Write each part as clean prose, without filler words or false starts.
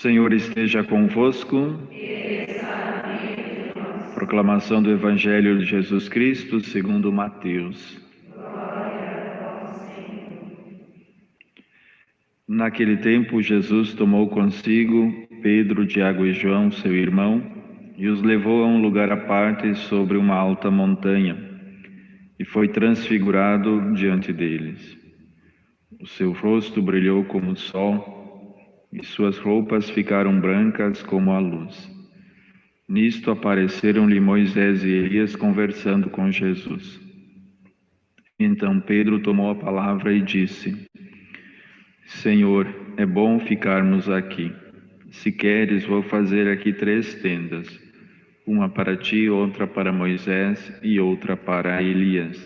Senhor esteja convosco. Proclamação do Evangelho de Jesus Cristo segundo Mateus. Naquele tempo, Jesus tomou consigo Pedro, Tiago e João, seu irmão, e os levou a um lugar à parte sobre uma alta montanha, e foi transfigurado diante deles. O seu rosto brilhou como o sol, e suas roupas ficaram brancas como a luz. Nisto apareceram-lhe Moisés e Elias conversando com Jesus. Então Pedro tomou a palavra e disse: Senhor, é bom ficarmos aqui. Se queres, vou fazer aqui 3 tendas, uma para ti, outra para Moisés e outra para Elias.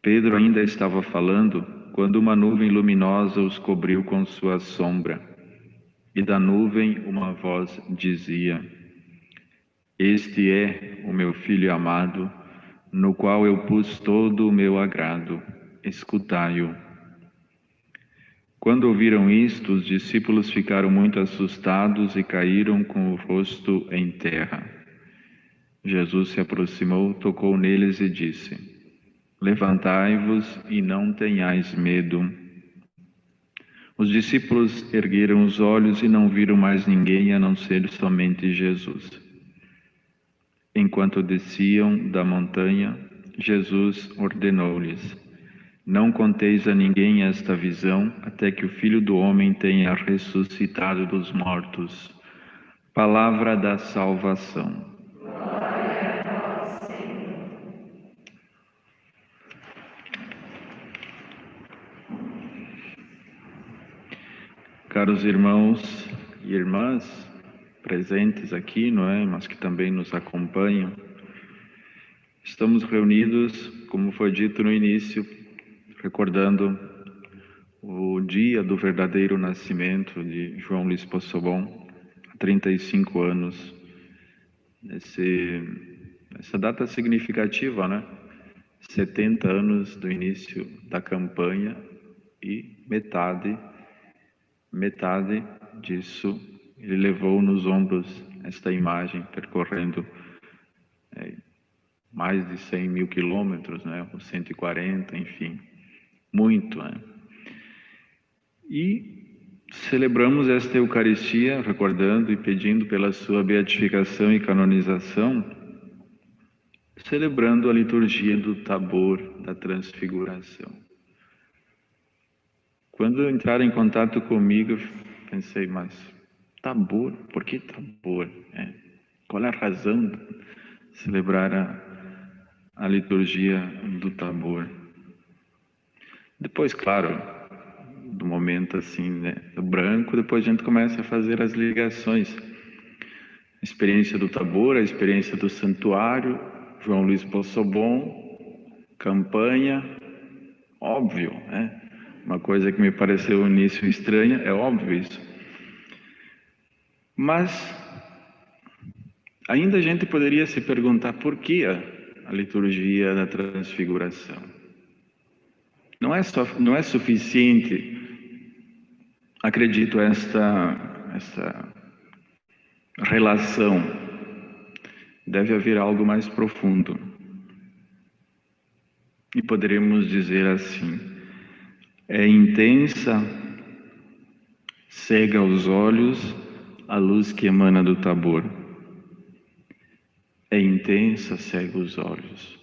Pedro ainda estava falando quando uma nuvem luminosa os cobriu com sua sombra. E da nuvem uma voz dizia: Este é o meu Filho amado, no qual eu pus todo o meu agrado. Escutai-o. Quando ouviram isto, os discípulos ficaram muito assustados e caíram com o rosto em terra. Jesus se aproximou, tocou neles e disse: Levantai-vos e não tenhais medo. Os discípulos ergueram os olhos e não viram mais ninguém a não ser somente Jesus. Enquanto desciam da montanha, Jesus ordenou-lhes: Não conteis a ninguém esta visão, até que o Filho do Homem tenha ressuscitado dos mortos. Palavra da salvação. Glória a vós, Senhor. Caros irmãos e irmãs presentes aqui, não é? Mas que também nos acompanham, estamos reunidos, como foi dito no início, recordando o dia do verdadeiro nascimento de João Luiz Possobon, há 35 anos. Essa data significativa, né? 70 anos do início da campanha e metade disso ele levou nos ombros esta imagem, percorrendo mais de 100.000 quilômetros, né? Ou 140, enfim, muito, né? E celebramos esta Eucaristia, recordando e pedindo pela sua beatificação e canonização, celebrando a liturgia do Tabor, da Transfiguração. Quando entraram em contato comigo, pensei, mas Tabor? Por que Tabor? Qual é a razão de celebrar a liturgia do Tabor? Depois, claro, do momento assim, né, do branco, depois a gente começa a fazer as ligações. A experiência do Tabor, a experiência do santuário, João Luiz Possobon, campanha, óbvio, né? Uma coisa que me pareceu no início estranha, é óbvio isso. Mas ainda a gente poderia se perguntar por que a liturgia da Transfiguração. Não é suficiente, acredito, esta relação. Deve haver algo mais profundo. E poderíamos dizer assim: é intensa, cega os olhos a luz que emana do Tabor. É intensa, cega os olhos.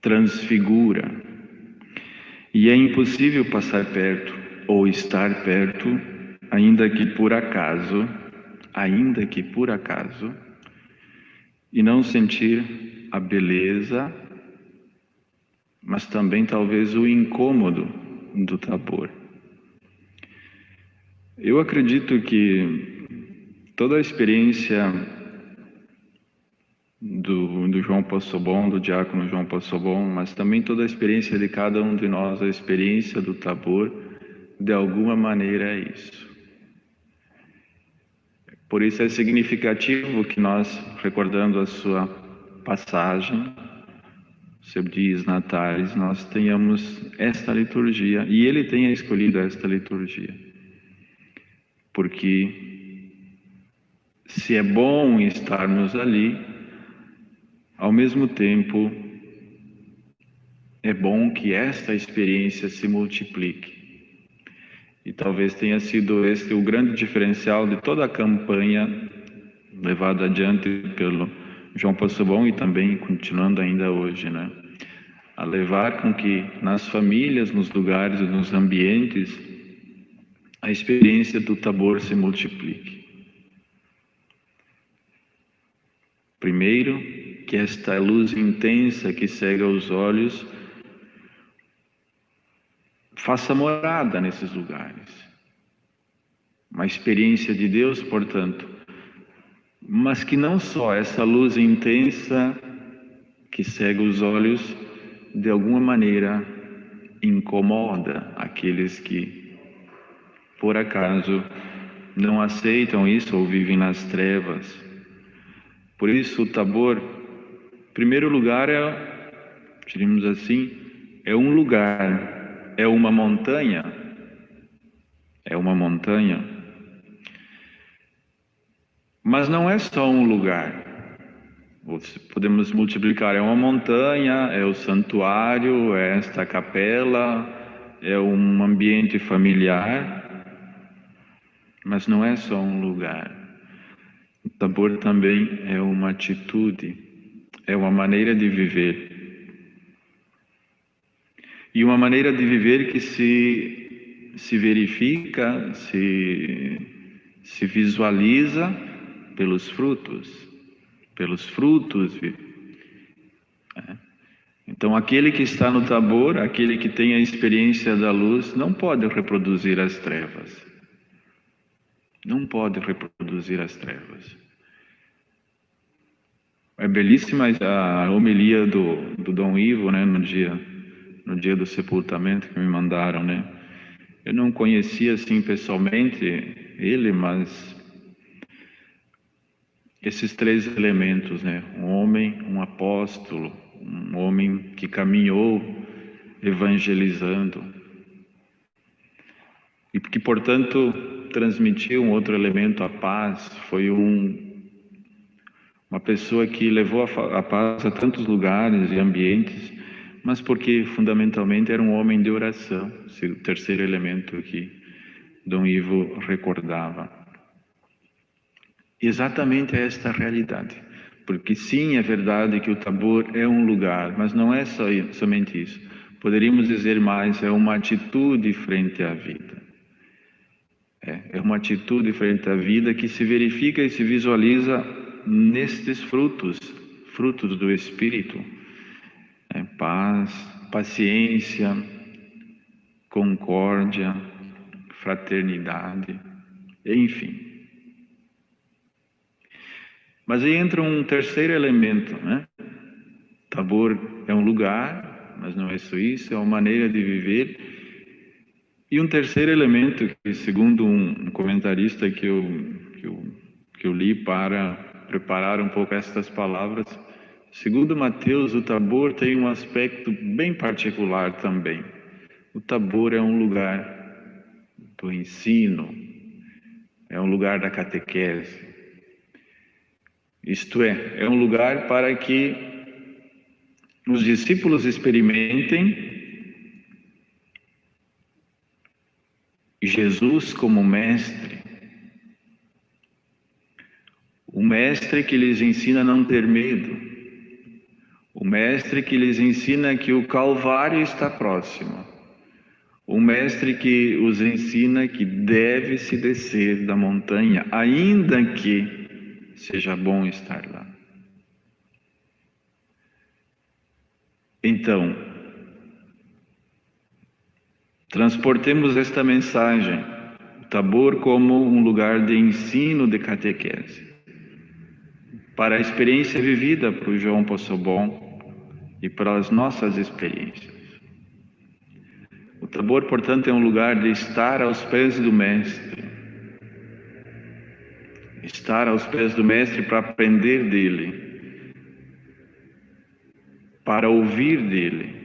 Transfigura. E é impossível passar perto ou estar perto, ainda que por acaso, e não sentir a beleza, mas também talvez o incômodo do Tabor. Eu acredito que toda a experiência do João Possobon, do diácono João Possobon, mas também toda a experiência de cada um de nós, a experiência do Tabor, de alguma maneira é isso. Por isso é significativo que nós, recordando a sua passagem, seu dias natais, nós tenhamos esta liturgia, e ele tenha escolhido esta liturgia. porque se é bom estarmos ali, ao mesmo tempo é bom que esta experiência se multiplique. E talvez tenha sido este o grande diferencial de toda a campanha levada adiante pelo João Possobon e também continuando ainda hoje, né? A levar com que nas famílias, nos lugares, nos ambientes, a experiência do Tabor se multiplique. Primeiro, que esta luz intensa que cega os olhos faça morada nesses lugares. Uma experiência de Deus, portanto, mas que não só essa luz intensa que cega os olhos, de alguma maneira incomoda aqueles que, por acaso, não aceitam isso ou vivem nas trevas. Por isso, o Tabor, em primeiro lugar, diríamos assim, é um lugar, é uma montanha, mas não é só um lugar. Podemos multiplicar, é uma montanha, é o santuário, é esta capela, é um ambiente familiar, mas não é só um lugar. O Tabor também é uma atitude, é uma maneira de viver. E uma maneira de viver que se verifica, se visualiza pelos frutos. Então, aquele que está no Tabor, aquele que tem a experiência da luz, não pode reproduzir as trevas. Não pode reproduzir as trevas. É belíssima a homilia do Dom Ivo, né, no dia do sepultamento que me mandaram, né? Eu não conhecia assim pessoalmente ele, mas esses três elementos, né? Um homem, um apóstolo, um homem que caminhou evangelizando e que, portanto, transmitiu um outro elemento, a paz. Foi uma pessoa que levou a paz a tantos lugares e ambientes, mas porque fundamentalmente era um homem de oração, o terceiro elemento que Dom Ivo recordava. Exatamente esta realidade, porque sim, é verdade que o Tabor é um lugar, mas não é somente isso. Poderíamos dizer mais, é uma atitude frente à vida. É uma atitude frente à vida que se verifica e se visualiza nestes frutos do Espírito. Paz, paciência, concórdia, fraternidade, enfim. Mas aí entra um terceiro elemento, né? Tabor é um lugar, mas não é só isso, é uma maneira de viver. E um terceiro elemento, que segundo um comentarista que eu li para preparar um pouco estas palavras, segundo Mateus, o Tabor tem um aspecto bem particular também. O Tabor é um lugar do ensino, é um lugar da catequese. Isto é um lugar para que os discípulos experimentem Jesus como mestre. O mestre que lhes ensina a não ter medo. O mestre que lhes ensina que o Calvário está próximo. O mestre que os ensina que deve-se descer da montanha, ainda que seja bom estar lá. Então, transportemos esta mensagem, o Tabor como um lugar de ensino de catequese, para a experiência vivida por João Possobon e para as nossas experiências. O Tabor, portanto, é um lugar de estar aos pés do Mestre. Estar aos pés do Mestre para aprender dele, para ouvir dele.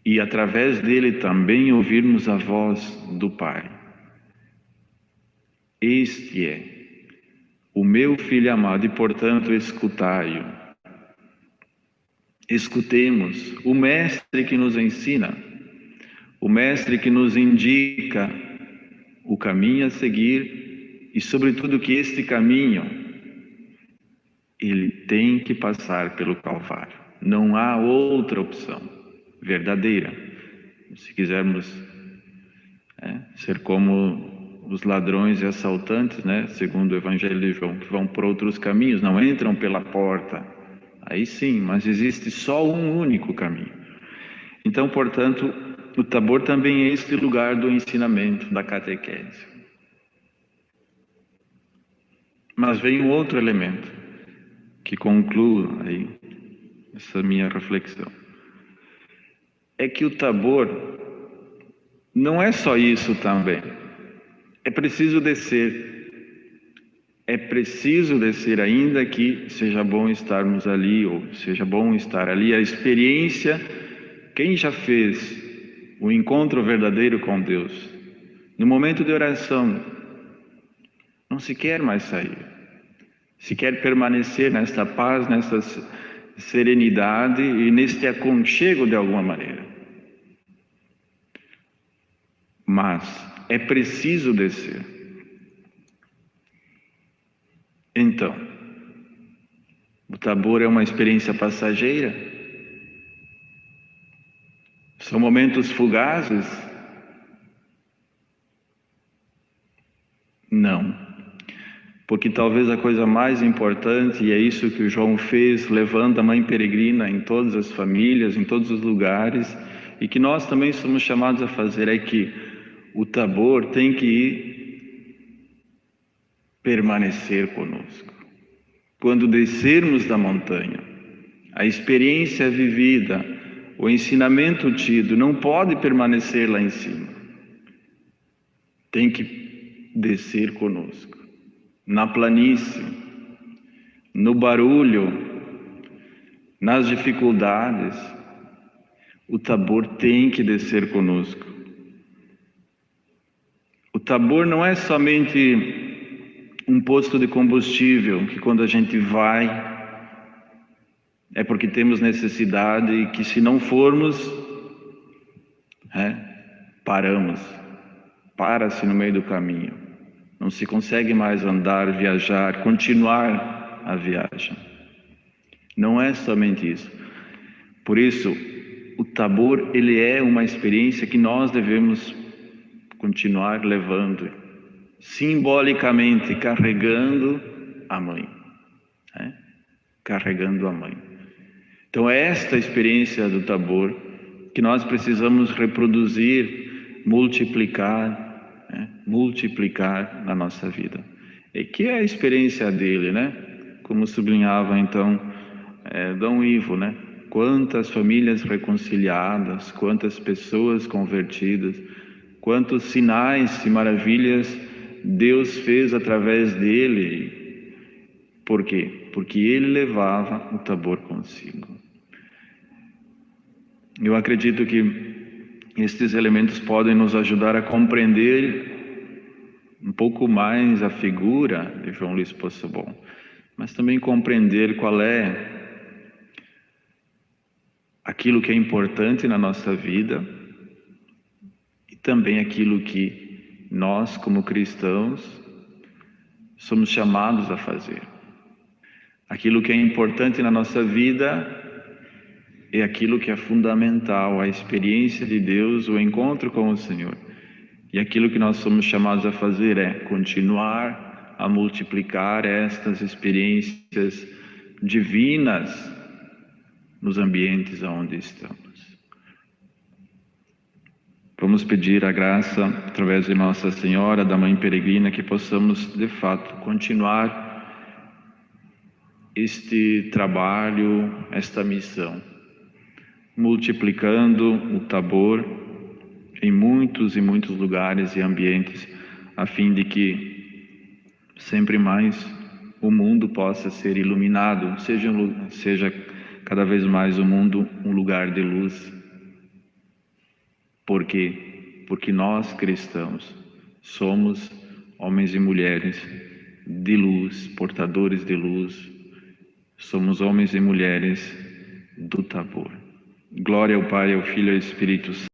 E através dele também ouvirmos a voz do Pai. Este é o meu Filho amado e, portanto, escutai-o. Escutemos o Mestre que nos ensina, o Mestre que nos indica o caminho a seguir e, sobretudo, que este caminho, ele tem que passar pelo Calvário. Não há outra opção verdadeira. Se quisermos ser como os ladrões e assaltantes, segundo o Evangelho de João, que vão por outros caminhos, não entram pela porta. Aí sim, mas existe só um único caminho. Então, portanto, o Tabor também é este lugar do ensinamento, da catequese. Mas vem um outro elemento que conclua aí essa minha reflexão. É que o Tabor não é só isso também. É preciso descer. É preciso descer, ainda que seja bom estarmos ali, ou seja bom estar ali. A experiência, quem já fez o encontro verdadeiro com Deus, no momento de oração, não se quer mais sair. Se quer permanecer nesta paz, nesta serenidade e neste aconchego de alguma maneira. Mas é preciso descer. Então, o Tabor é uma experiência passageira? São momentos fugazes? Não. Porque talvez a coisa mais importante, e é isso que o João fez, levando a mãe peregrina em todas as famílias, em todos os lugares, e que nós também somos chamados a fazer, é que o Tabor tem que permanecer conosco. Quando descermos da montanha, a experiência vivida, o ensinamento tido, não pode permanecer lá em cima. Tem que descer conosco. Na planície, no barulho, nas dificuldades, o Tabor tem que descer conosco. O Tabor não é somente um posto de combustível, que quando a gente vai, é porque temos necessidade e que se não formos, paramos. Para-se no meio do caminho. Não se consegue mais andar, viajar, continuar a viagem. Não é somente isso. Por isso, o Tabor, ele é uma experiência que nós devemos continuar levando, simbolicamente carregando a mãe. Carregando a mãe. Então, é esta experiência do Tabor que nós precisamos reproduzir, multiplicar na nossa vida. E que é a experiência dele, Como sublinhava então Dom Ivo, Quantas famílias reconciliadas, quantas pessoas convertidas, quantos sinais e maravilhas Deus fez através dele. Por quê? Porque ele levava o Tabor consigo. Eu acredito que estes elementos podem nos ajudar a compreender um pouco mais a figura de João Luiz Possebon, mas também compreender qual é aquilo que é importante na nossa vida e também aquilo que nós, como cristãos, somos chamados a fazer. Aquilo que é importante na nossa vida é aquilo que é fundamental, a experiência de Deus, o encontro com o Senhor. E aquilo que nós somos chamados a fazer é continuar a multiplicar estas experiências divinas nos ambientes onde estamos. Vamos pedir a graça, através de Nossa Senhora, da Mãe Peregrina, que possamos, de fato, continuar este trabalho, esta missão, multiplicando o Tabor em muitos e muitos lugares e ambientes, a fim de que sempre mais o mundo possa ser iluminado, seja cada vez mais o mundo um lugar de luz. Por quê? Porque nós cristãos somos homens e mulheres de luz, portadores de luz. Somos homens e mulheres do Tabor. Glória ao Pai, ao Filho e ao Espírito Santo.